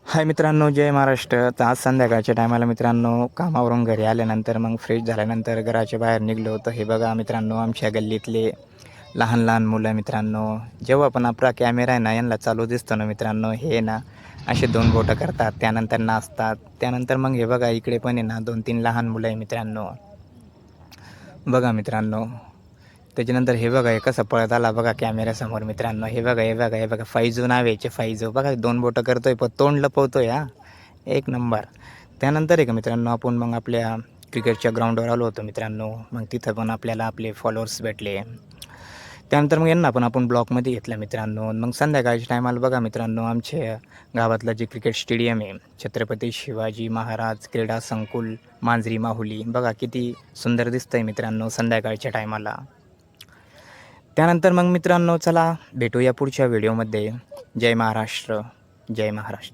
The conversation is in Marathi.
हाय मित्रांनो, जय महाराष्ट्र. तर आज संध्याकाळच्या टायमाला मित्रांनो कामावरून घरी आल्यानंतर मग फ्रेश झाल्यानंतर घराच्या बाहेर निघलो होतो. हे बघा मित्रांनो, आमच्या गल्लीतले लहान लहान मुलं मित्रांनो, जेव्हा पण आपला कॅमेरा आहे ना यांना चालू दिसतो ना मित्रांनो, हे ना असे 2 बोटं करतात, त्यानंतर नाचतात. त्यानंतर मग हे बघा इकडे पण आहे ना 2-3 लहान मुलं आहे मित्रांनो. बघा मित्रांनो, त्याच्यानंतर हे बघा हे कसं पळत आला बघा कॅमेऱ्यासमोर मित्रांनो. हे बघा, हे बघा, हे बघा फैजू नाव आहे याचे, फैजू. बघा 2 बोटं करतोय पण तोंड लपवतोय हां. एक नंबर. त्यानंतर आहे का मित्रांनो आपण मग आपल्या क्रिकेटच्या ग्राउंडवर आलो होतो मित्रांनो. मग तिथं पण आपल्याला आपले फॉलोअर्स भेटले. त्यानंतर मग यांना पण आपण ब्लॉकमध्ये घेतलं मित्रांनो. मग संध्याकाळच्या टायमाला बघा मित्रांनो आमच्या गावातलं जे क्रिकेट स्टेडियम आहे, छत्रपती शिवाजी महाराज क्रीडा संकुल, मांजरी माहुली. बघा किती सुंदर दिसतंय मित्रांनो संध्याकाळच्या टायमाला. त्यानंतर मग मित्रांनो चला भेटूया पुढच्या व्हिडिओमध्ये. जय महाराष्ट्र, जय महाराष्ट्र.